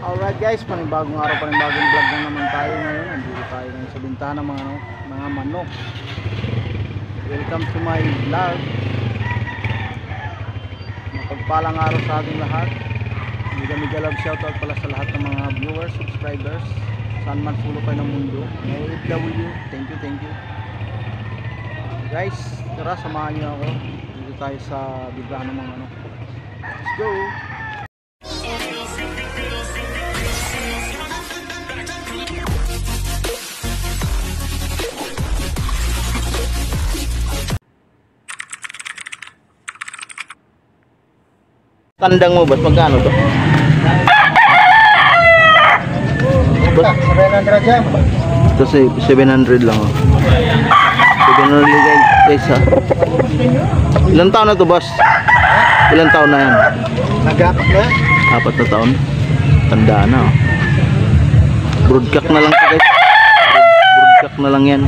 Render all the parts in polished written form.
Alright guys, panibagong araw, panibagong vlog na naman tayo ngayon. Nandito tayo ngayon sa bintahan ng mga manok. Welcome to my vlog. Mapagpalang araw sa ating lahat. Mega love shoutout pala sa lahat ng mga viewers, subscribers, saan man sulok kayo ng mundo. OFW, thank you. Guys, tara samahan niyo ako. Dito tayo sa bintahan ng mga manok. Let's go! Kandang mo, ba't magkano to? Ba't 700 yan? Ito 700 lang, oh. 700 guys, ha? Ilang taon na to, boss? Ilang taon na yan? Nag-apat na yan? 4 na taon? Tandaan na, oh. Broodcock na lang to, guys. Broodcock na lang yan.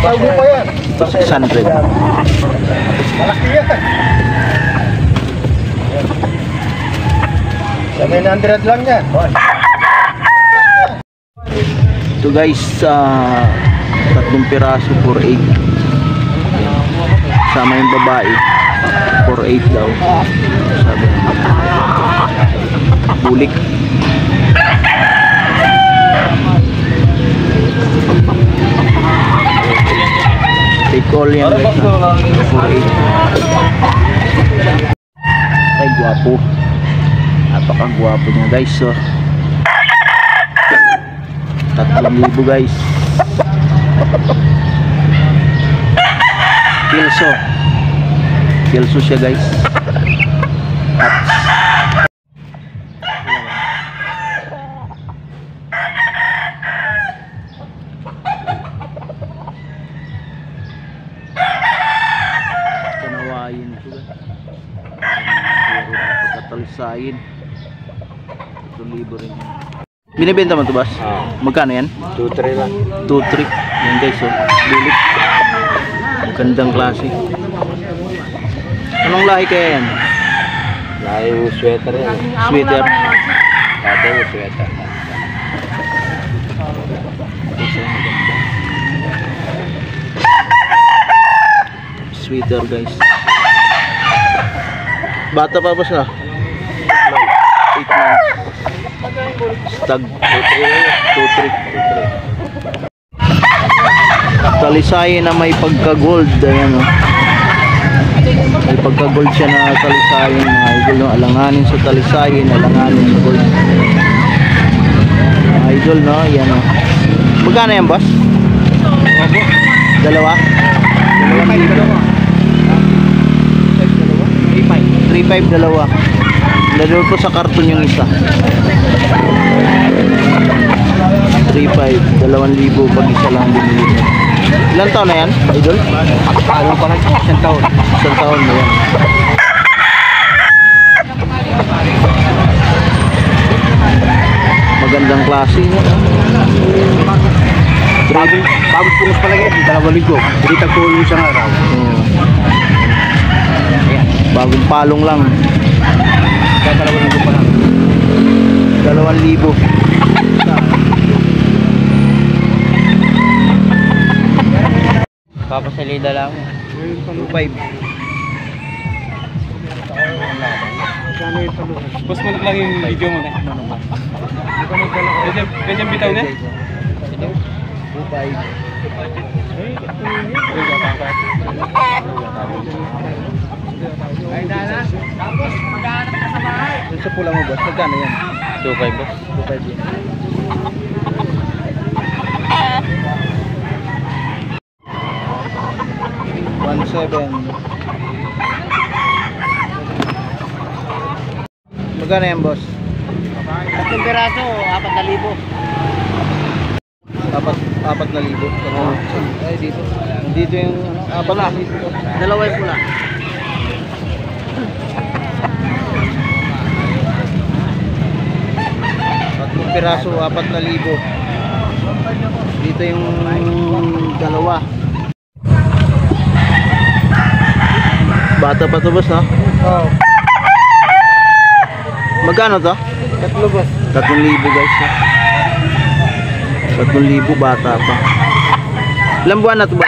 Bago pa yan. 600. Malaki yan. 700 lang yan. Ito guys, 3 piraso 4.8. Sama yung babae 4.8 daw. Sabi bulik. Call yan guys, 4.8. Ay guwapo, napakagwapo niya guys, so 3,000 guys. Kelso siya guys. Pagkatalisayin 1,000 rin. Binibenta mo ito, boss? Magkano yan? 2-3 lang. 2-3 yan guys, oh. Bulit. Gandang klase. Anong lahi kaya yan? Lahi yung sweater yan. Sweater? Dati yung sweater. Sweater guys. Bata pa boss na? 8 months. Stag 2-3. Talisayin na may pagka-gold. Ayan, oh. May pagka-gold siya na talisayin. Mga idol, no? Alanganin sa talisayin, alanganin sa gold. Mga idol, no? Ayan, oh. Magkano yan boss? Dalawa? 3.5 dalawa. Lalo po sa karton yung isa. 3.5, 2,000 pag isa lang binili. Ilang taon na yan, idol? Ano pa lang? 1 taon. 1 taon na yan. Magandang klase niya. Bagos punos pa lang yan, 2,000. Hindi tagtulong isang araw. Bagong palong lang. 2,000 pa lang. 2,000. Papasalida lang. 2.5. Post mo lang yung video mo na. Pwede bitaw na? 2.5. Ay dala. Tapos maghanap ka sa bahay. Dun sa pula mo boss, magkano yan? 2.5 boss. 2.5 yan. Magkano yan boss? 3 piraso, 4,000. 4,000. Ay dito. Dito yung pala. Dalawa yung pula. Piraso 4,000. Dito yung dalawa. Bata pa to boss, no? Oo. Magkano to? 3 boss. 3,000 guys, no? 3,000 bata pa. Ilang buwan na to ba?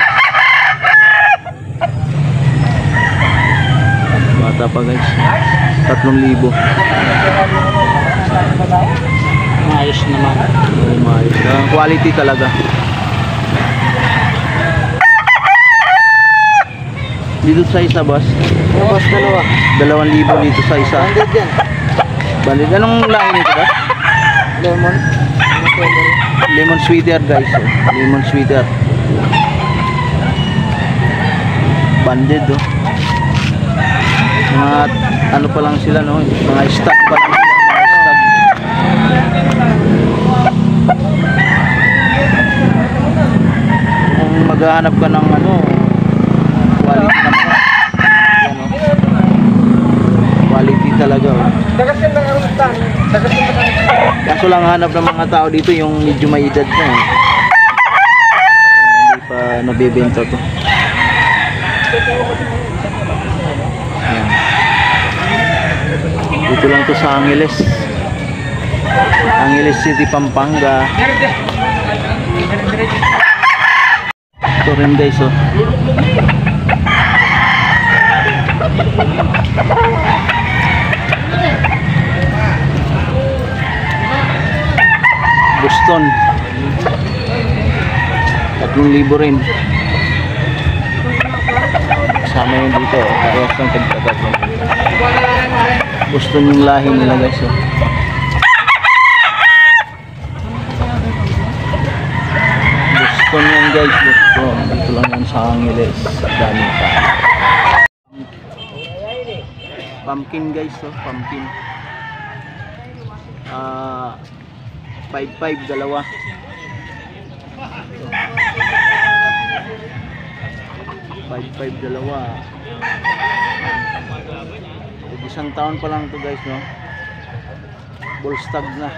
Bata pa guys. 3,000. Ayos naman. Umayos na. Quality talaga. Dito sa isa boss? Boss, 2,000 dito sa isa. 100 yan. Balik. Anong lahi nito ba? Lemon. Lemon sweeter guys. Oh. Lemon sweeter. Banded oh. Mga ano pa lang sila no? Mga stock pa lang sila. Mga stock. Kung maghahanap ka ng ano quality na mga yan oh. Quality talaga oh. Dagasin ng arustan. Dagasin ng arustan. Kaso lang hanap ng mga tao dito yung medyo may edad na eh. Hindi pa nabibenta to. Ayan. Dito lang to sa Angeles. Angeles City, Pampanga. Ito rin guys oh. Boston 3,000 rin. Kasama yun dito parehas ng tagtagat. Boston yung lahi nila guys oh. Boston yan guys, Boston. Dito lang yan sa Angeles. Dami pa. Pumpkin guys oh, pumpkin. 5,500 dalawa. 5,500 dalawa. Isang taon pa lang to guys no. Bullstag na.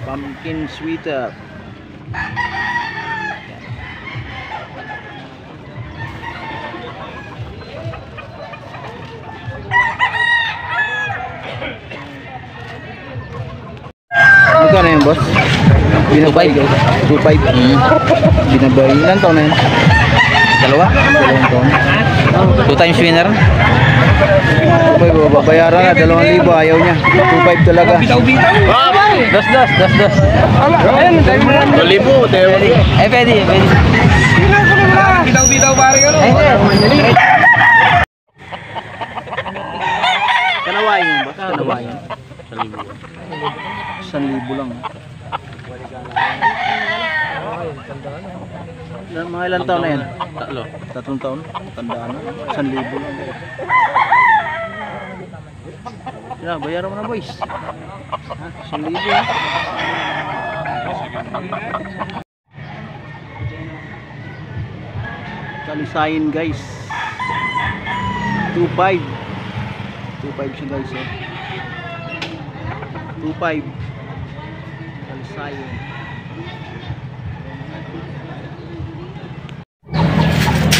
Pumpkin sweeter. Magkano yun boss? Binabay guys. 2,500. Binabay. Ilan taon na yun? Dalawang taon. 2 times winner. Okay, babayaran na 2,000. Ayaw niya. 2,500 talaga. Dos. Ayun, tayo mo lang. 2,000. Pwede. Bitaw pare ka no. Kanawain yun boss? Kanawain. 1,000 lang. Mga ilang taon na yan? 3 taon? Tandaan na. 1,000 lang. Yan, bayaran mo na boys. 1,000 eh. Kalisayin guys. 2,500. 2,500 siya guys eh. 2,500. Kalisayin.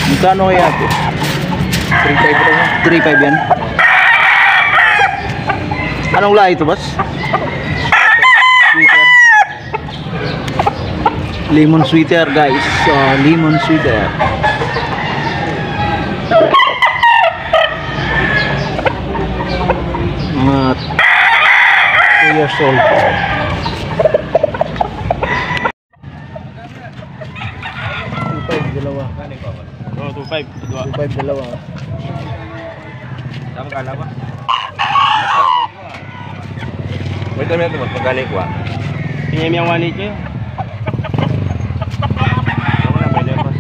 Magkano kaya ito? 3,500 yan. Anong lahi ito boss? Sweeter. Lemon sweeter guys. So, lemon sweeter. Mga 2 years old. Dalawa. 2,500 dalawa. Tama ka ba? Wait a minute, magpagaling ko ah. Pingin yung 1.8 nyo. Ako na, pwede pa.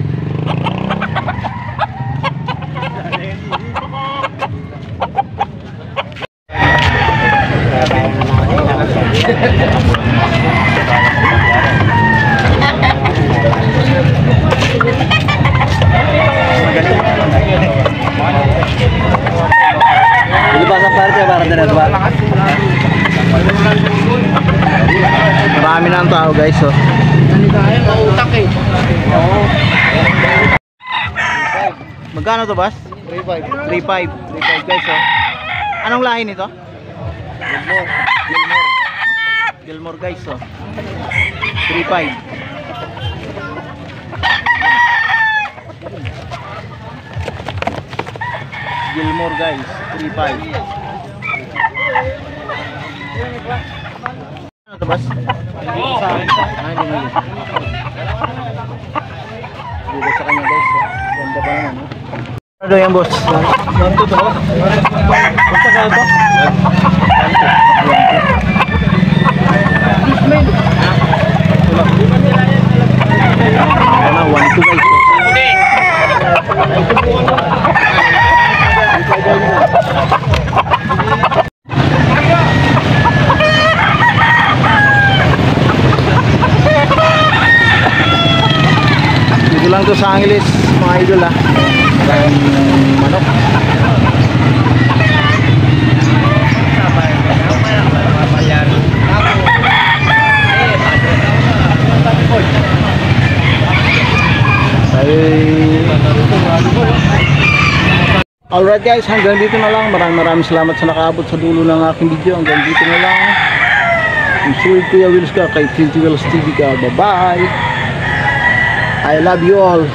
Dili pa sa parke para dinadwa. Dami na ang tao guys, oh. Tayo, mautak eh. Oo. Magkano to, boss? 3.5. 3.5. 3.5 guys, oh. Anong lahi nito? Gilmore guys, oh. 3.5. Gilmore guys, 3.5. Ano to, boss? Dito sa akin. Hindi mo yun. Dito sa kanya guys, oh. Ganda pa naman, oh. Ano yan, boss? Ganito to, boss? Basta ka ito? Ano, 1-2 guys. Dito lang to sa Angeles, mga idol ah. Maraming manok. Alright guys, hanggang dito na lang. Maraming salamat sa nakaabot sa dulo ng aking video. Hanggang dito na lang. I'm sure Kuya Wills ka, kay Tinty Wills TV ka. Bye bye. I love you all.